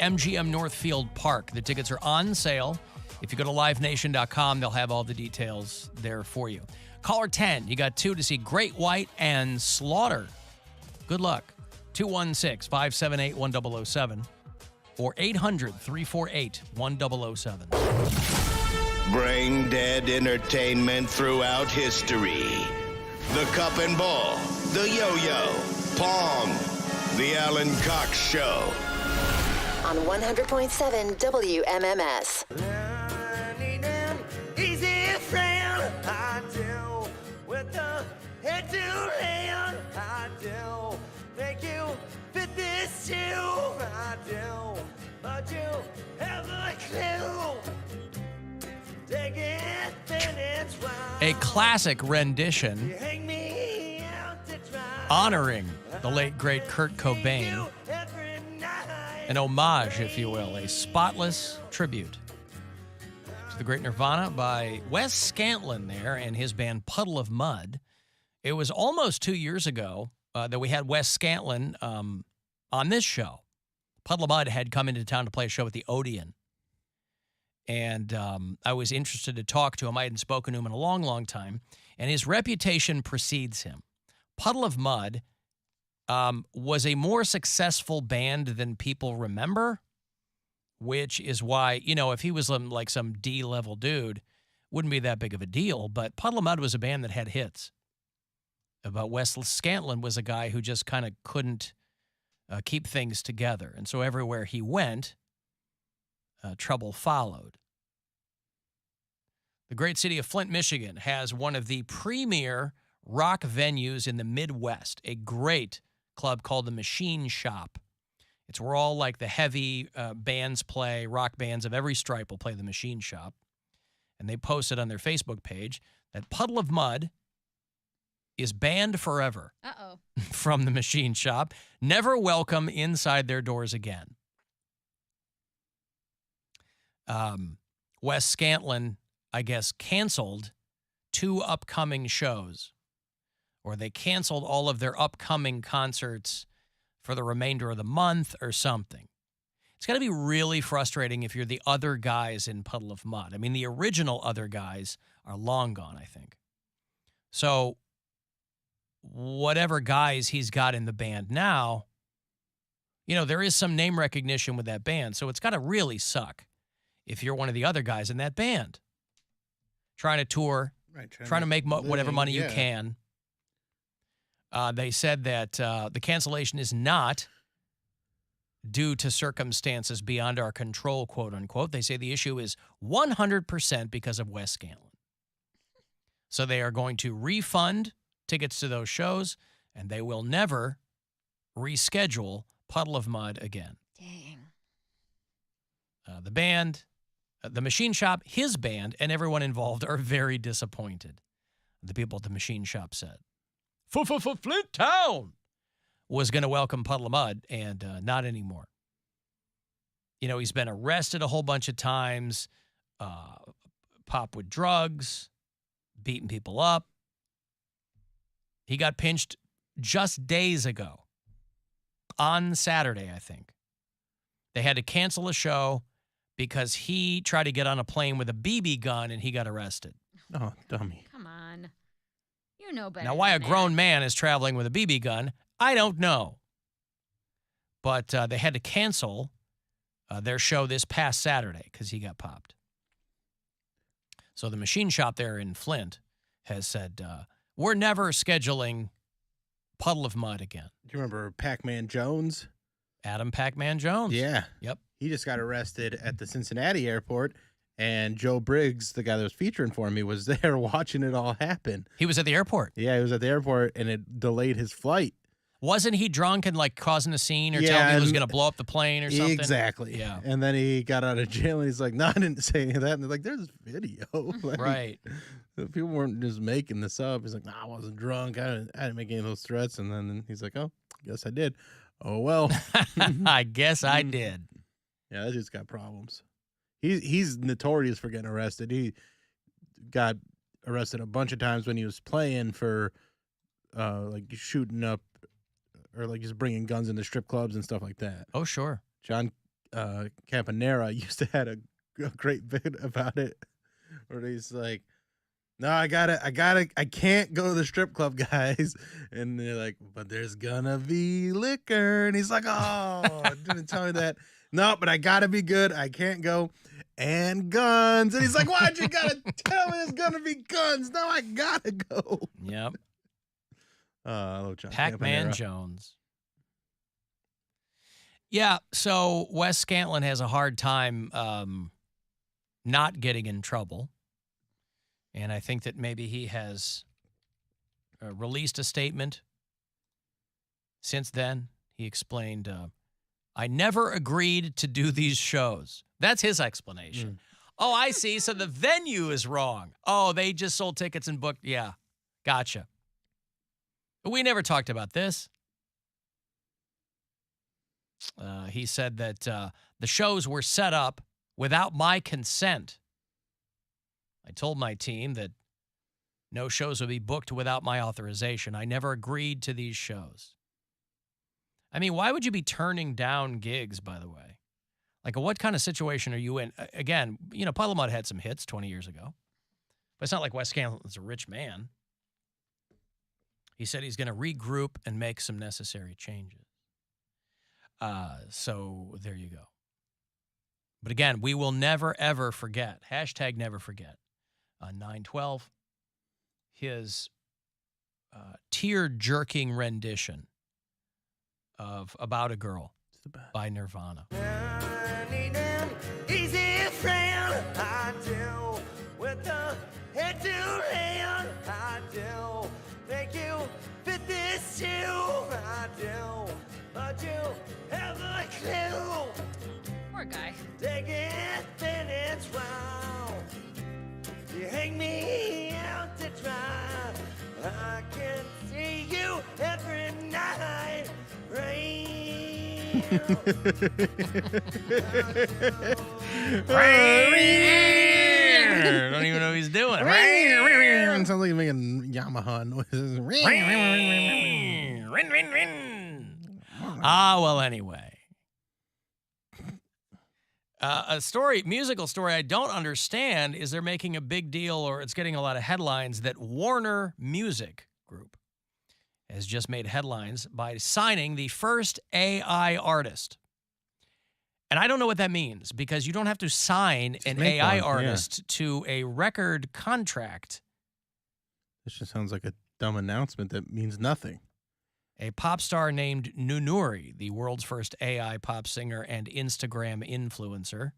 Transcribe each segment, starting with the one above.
MGM Northfield Park. The tickets are on sale. If you go to livenation.com, they'll have all the details there for you. Caller 10, you got 2 to see Great White and Slaughter. Good luck. 216-578-1007 or 800-348-1007. Brain dead entertainment throughout history. The Cup and Ball, the Yo-Yo, Pong, the Alan Cox Show. On 100.7 WMMS. Easy friend, I do. With the head to hand, I do. Make you fit this shoe, I do. But you have a clue. Take it, then it's right. A classic rendition You hang me out to dry. honoring the late, great Kurt Cobain. Every night. An homage, if you will, a spotless tribute to the great Nirvana by Wes Scantlin there and his band Puddle of Mud. It was almost 2 years ago that we had Wes Scantlin on this show. Puddle of Mud had come into town to play a show at the Odeon. And I was interested to talk to him. I hadn't spoken to him in a long, long time. And his reputation precedes him. Puddle of Mud was a more successful band than people remember, which is why, you know, if he was like some D-level dude, wouldn't be that big of a deal. But Puddle of Mud was a band that had hits. But Wes Scantlin was a guy who just kind of couldn't keep things together. And so everywhere he went, trouble followed. The great city of Flint, Michigan has one of the premier rock venues in the Midwest, a great club called the Machine Shop. It's where all like the heavy bands play, rock bands of every stripe will play the Machine Shop. And they posted on their Facebook page that Puddle of Mud is banned forever from the Machine Shop, never welcome inside their doors again. Wes Scantlin, I guess, canceled 2 upcoming shows, or they canceled all of their upcoming concerts for the remainder of the month or something. It's got to be really frustrating if you're the other guys in Puddle of Mud. I mean, the original other guys are long gone, I think. So whatever guys he's got in the band now, you know, there is some name recognition with that band, so it's got to really suck if you're one of the other guys in that band, trying to tour, right, trying to make whatever money you can. They said that the cancellation is not due to circumstances beyond our control, quote unquote. They say the issue is 100% because of Wes Scantlin. So they are going to refund tickets to those shows, and they will never reschedule Puddle of Mud again. Dang. The band, the Machine Shop, his band, and everyone involved are very disappointed. The people at the Machine Shop said. Flint Town was going to welcome Puddle of Mud, and not anymore. You know, he's been arrested a whole bunch of times, popped with drugs, beating people up. He got pinched just days ago, on Saturday, I think. They had to cancel a show because he tried to get on a plane with a BB gun and he got arrested. Oh, dummy. Come on. You know better. Now, why a than grown that. man is traveling with a BB gun, I don't know. But they had to cancel their show this past Saturday because he got popped. So the Machine Shop there in Flint has said, we're never scheduling Puddle of Mud again. Do you remember Pac-Man Jones? Adam Pac-Man Jones. Yeah. Yep. He just got arrested at the Cincinnati airport, and Joe Briggs, the guy that was featuring for me, was there watching it all happen. He was at the airport. Yeah, he was at the airport, and it delayed his flight. Wasn't he drunk and like causing a scene or telling me he was going to blow up the plane or something? Exactly. Yeah. And then he got out of jail, and he's like, no, I didn't say any of that. And they're like, there's video. Like, Right. People weren't just making this up. He's like, no, I wasn't drunk. I didn't make any of those threats. And then he's like, oh, I guess I did. Oh, well. I guess I did. Yeah, that dude's got problems. He's notorious for getting arrested. He got arrested a bunch of times when he was playing for like shooting up or like just bringing guns into strip clubs and stuff like that. Oh, sure. John Campanera used to had a great bit about it, where he's like, "No, I can't go to the strip club, guys." And they're like, "But there's gonna be liquor," and he's like, "Oh, didn't tell me that." No, but I gotta be good. I can't go. And guns. And he's like, "Why'd you gotta tell me there's gonna be guns? No, I gotta go." Yep. I love John Pac-Man Campanera. Jones. Yeah, so Wes Scantlin has a hard time not getting in trouble. And I think that maybe he has released a statement since then. He explained, I never agreed to do these shows. That's his explanation. Oh, I see. So the venue is wrong. Oh, they just sold tickets and booked. Yeah, gotcha. But we never talked about this. He said that the shows were set up without my consent. I told my team that no shows would be booked without my authorization. I never agreed to these shows. I mean, why would you be turning down gigs, by the way? Like, what kind of situation are you in? Again, you know, Puddle of Mudd had some hits 20 years ago. But it's not like Wes Scantlin's a rich man. He said he's going to regroup and make some necessary changes. So there you go. But again, we will never, ever forget. Hashtag never forget. 9/12, his tear-jerking rendition of About a Girl by Nirvana. I need an easy friend. I do. With a head to hand. I do. Make you fit this shoe. I do. But you have a clue. Poor guy. Take it, then it's wrong. You hang me out to dry. I can see you every night. Rain. Don't even know what he's doing. Sounds like he's making Yamaha noises. Well, anyway. A musical story I don't understand is they're making a big deal, or it's getting a lot of headlines, that Warner Music Group has just made headlines by signing the first AI artist. And I don't know what that means, because you don't have to sign an make AI one, yeah. artist to a record contract. This just sounds like a dumb announcement that means nothing. A pop star named Nunuri, the world's first AI pop singer and Instagram influencer,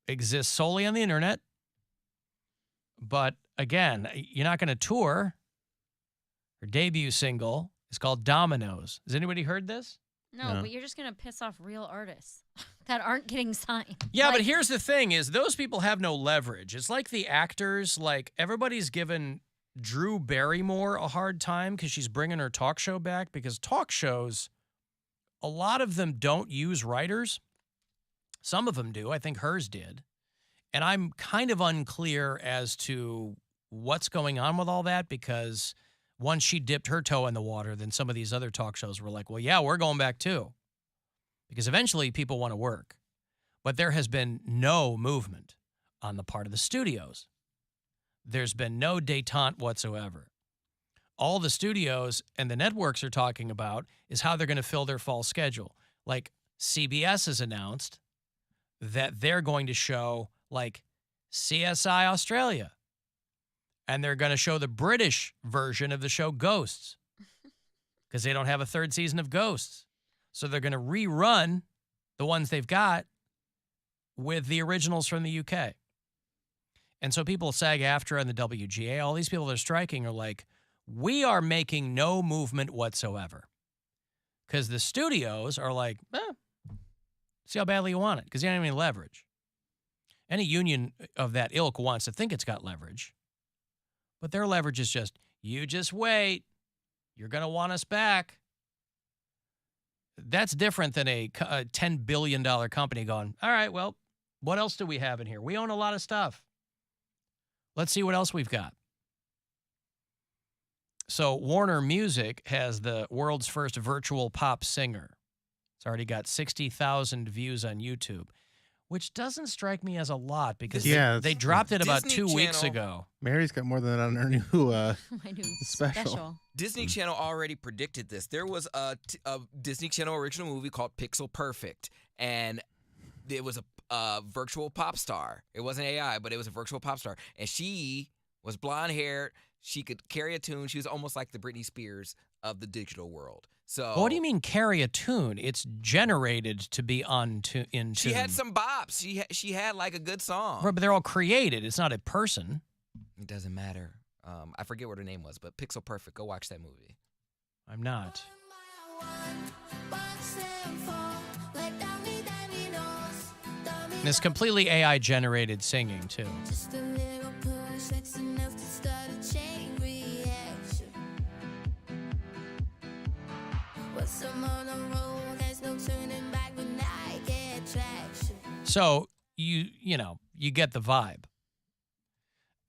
exists solely on the internet. But again, you're not going to tour. Her debut single is called Dominoes. Has anybody heard this? No, No. but you're just going to piss off real artists that aren't getting signed. Yeah, but Like, here's the thing is those people have no leverage. It's like the actors, like everybody's given Drew Barrymore a hard time because she's bringing her talk show back, because talk shows, a lot of them don't use writers. Some of them do. I think hers did. And I'm kind of unclear as to what's going on with all that, because once she dipped her toe in the water, then some of these other talk shows were like, well, yeah, we're going back too. Because eventually people want to work. But there has been no movement on the part of the studios. There's been no détente whatsoever. All the studios and the networks are talking about is how they're going to fill their fall schedule. Like CBS has announced that they're going to show like CSI Australia. And they're going to show the British version of the show Ghosts, because they don't have a third season of Ghosts. So they're going to rerun the ones they've got with the originals from the UK. And so people, SAG-AFTRA and the WGA, all these people that are striking are like, we are making no movement whatsoever. Because the studios are like, see how badly you want it, because you don't have any leverage. Any union of that ilk wants to think it's got leverage. But their leverage is just, you just wait. You're going to want us back. That's different than a $10 billion company going, all right, well, what else do we have in here? We own a lot of stuff. Let's see what else we've got. So Warner Music has the world's first virtual pop singer. It's already got 60,000 views on YouTube, which doesn't strike me as a lot because Yeah, they it's- dropped it about Disney 2 weeks Channel. ago. Mary's got more than that on her new My new Special. Disney Channel already predicted this. There was a Disney Channel original movie called Pixel Perfect, and it was a virtual pop star. It wasn't AI, but it was a virtual pop star, and she was blonde haired. She could carry a tune. She was almost like the Britney Spears of the digital world. So What do you mean carry a tune? It's generated to be in tune. She had some bops. She had like a good song. Right, but they're all created. It's not a person. It doesn't matter. I forget what her name was, but Pixel Perfect. Go watch that movie. I'm not. And it's completely AI generated singing too. So you know, you get the vibe.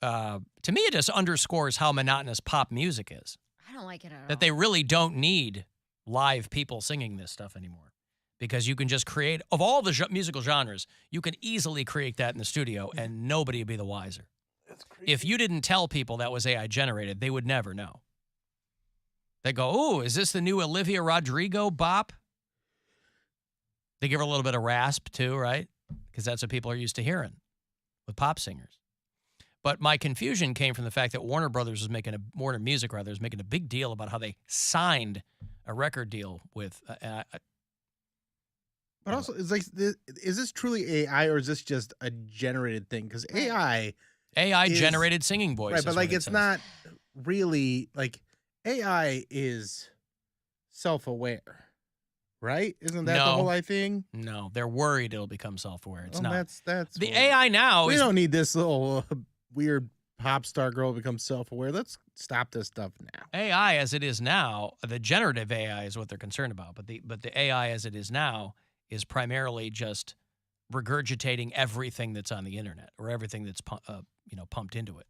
To me, it just underscores how monotonous pop music is. I don't like it at all. That they really don't need live people singing this stuff anymore. Because you can just create, of all the musical genres, you can easily create that in the studio and nobody would be the wiser. If you didn't tell people that was AI generated, they would never know. They go, "Ooh, is this the new Olivia Rodrigo bop?" They give her a little bit of rasp too, right? Because that's what people are used to hearing with pop singers. But my confusion came from the fact that Warner Music is making a big deal about how they signed a record deal with. But also, it's like, is this truly AI or is this just a generated thing? Because AI generated singing voice, right? is But like, what it it's says. not really like AI is self-aware, right? Isn't that the No. whole thing? No, they're worried it'll become self-aware. It's Well, not. that's The what- AI now We is don't need this little weird pop star girl to become self-aware. Let's stop this stuff now. AI as it is now. The generative AI is what they're concerned about, but the AI as it is now is primarily just regurgitating everything that's on the internet or everything that's pumped into it,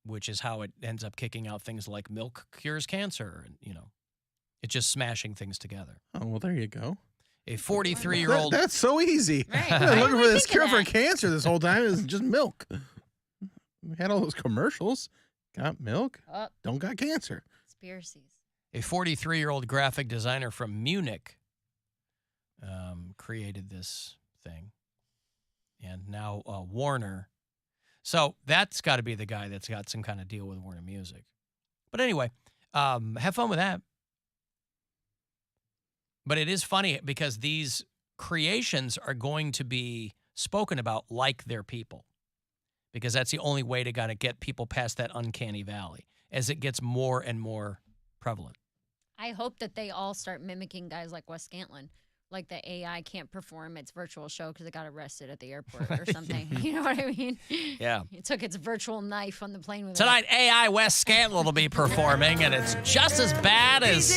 which is how it ends up kicking out things like milk cures cancer, and it's just smashing things together. Oh well, there you go. A 43-year-old. That's so easy. Right. I've Why been looking didn't for we this think cure of for that? cancer this whole time. It's just milk. We had all those commercials. Got milk, Oh, don't got cancer. conspiracies. A 43-year-old graphic designer from Munich created this thing. And now Warner. So that's got to be the guy that's got some kind of deal with Warner Music. But anyway, have fun with that. But it is funny because these creations are going to be spoken about like they're people. Because that's the only way to kind of get people past that uncanny valley as it gets more and more prevalent. I hope that they all start mimicking guys like Wes Scantlin. Like the AI can't perform its virtual show because it got arrested at the airport or something. You know what I mean? Yeah. It took its virtual knife on the plane with Tonight, AI Wes Scantlin will be performing, and it's just as bad as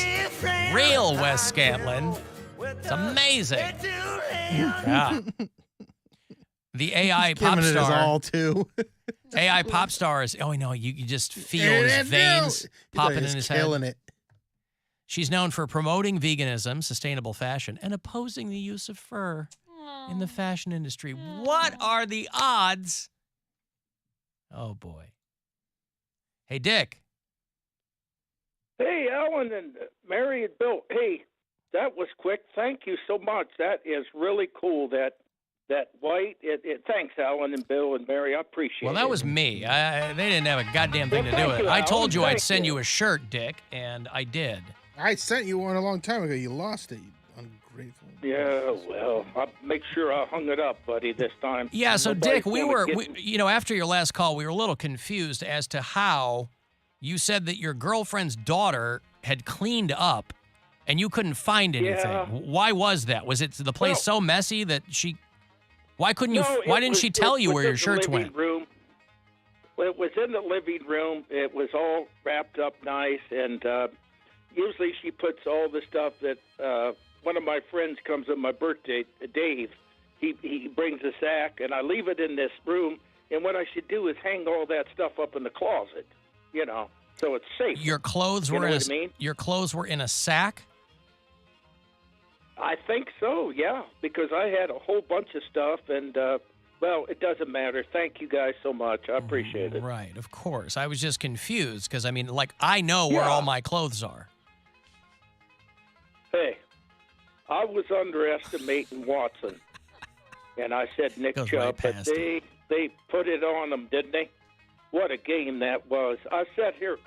real Wes Scantlin. It's amazing. Yeah. The AI pop Giving it his star. all too. AI pop stars. Oh, no, you just feel his veins popping in his head. Killing it. She's known for promoting veganism, sustainable fashion, and opposing the use of fur in the fashion industry. What are the odds? Oh, boy. Hey, Dick. Hey, Alan and Mary and Bill. Hey, that was quick. Thank you so much. That is really cool. That white. Thanks, Alan and Bill and Mary. I appreciate it. Well, that was me. They didn't have a goddamn thing to do Well, with thank it. you, I Alan. told you I'd Thank send you. you a shirt, Dick, and I did. I sent you one a long time ago. You lost it. You ungrateful. Yeah, well, I'll make sure I hung it up, buddy, this time. Yeah, so Nobody's Dick, we gonna were, get- after your last call, we were a little confused as to how you said that your girlfriend's daughter had cleaned up and you couldn't find anything. Yeah. Why was that? Was it the place Well- so messy that she? Why couldn't you? No, Why it didn't was- she tell it you was where in your the shirts living went? Room. Well, it was in the living room. It was all wrapped up nice, and usually she puts all the stuff that one of my friends comes on my birthday, Dave. He brings a sack, and I leave it in this room. And what I should do is hang all that stuff up in the closet, so it's safe. Your clothes You were know in what I mean? your clothes were in a sack. I think so, yeah, because I had a whole bunch of stuff, and, well, it doesn't matter. Thank you guys so much. I appreciate it. Right, of course. I was just confused because, I mean, like, I know where all my clothes are. Hey, I was underestimating Watson, and I said Nick Goes Chubb, right but past him. they put it on him, didn't they? What a game that was. I sat here,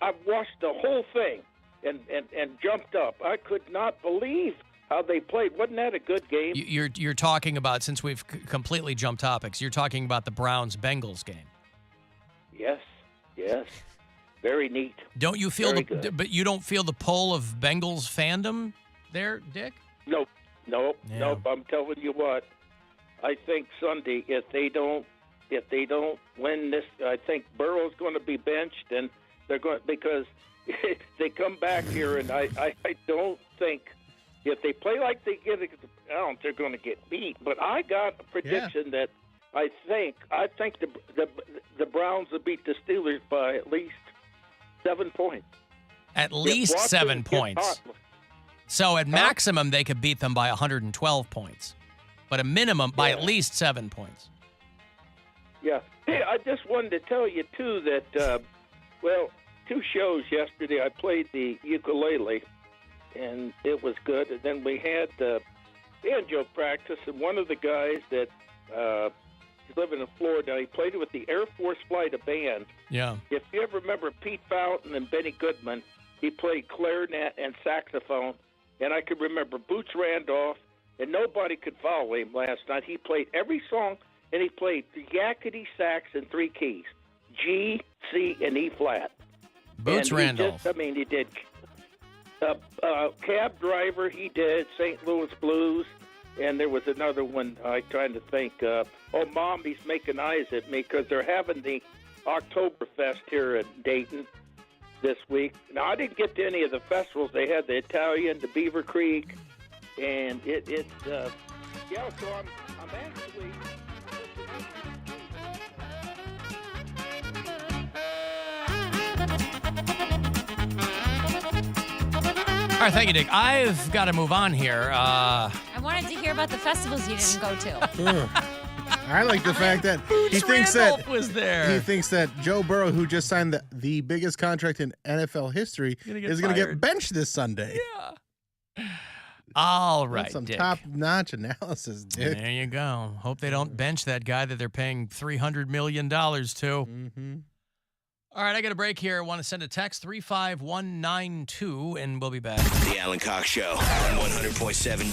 I watched the whole thing and jumped up. I could not believe how they played. Wasn't that a good game? You're talking about, since we've completely jumped topics, you're talking about the Browns-Bengals game. Yes. Very neat. Don't you feel Very good. but you don't feel the pull of Bengals fandom there, Dick? Nope. Yeah. I'm telling you what. I think Sunday, if they don't win this, I think Burrow's going to be benched, and they're going because they come back here, and I don't think if they play like they get, they're going to get beat. But I got a prediction that I think the Browns will beat the Steelers by at least 7 points. At least Watson 7 gets points. hot. So at maximum, they could beat them by 112 points. But a minimum by at least 7 points. Yeah. Hey, I just wanted to tell you, too, that, 2 shows yesterday. I played the ukulele, and it was good. And then we had banjo practice, and one of the guys that he's living in Florida, he played with the Air Force Flight Band. Yeah. If you ever remember Pete Fountain and Benny Goodman, he played clarinet and saxophone. And I could remember Boots Randolph, and nobody could follow him last night. He played every song, and he played the yakety sax in 3 keys, G, C, and E flat. Boots And Randolph. he did Cab Driver, he did St. Louis Blues, and there was another one I'm trying to think. Mommy's making eyes at me because they're having the Oktoberfest here in Dayton this week. Now, I didn't get to any of the festivals. They had the Italian, the Beaver Creek, and so I'm actually... All right, thank you, Dick. I've got to move on here. I wanted to hear about the festivals you didn't go to. I like the fact that he Boots thinks Randolph that was there. he thinks that Joe Burrow, who just signed the biggest contract in NFL history, Gonna get is going to get fired. benched this Sunday. Yeah. All right, That's some Dick. top-notch analysis, Dick. There you go. Hope they don't bench that guy that they're paying $300 million to. Mm-hmm. All right, I got a break here. I want to send a text 35192, and we'll be back. The Alan Cox Show on 100.7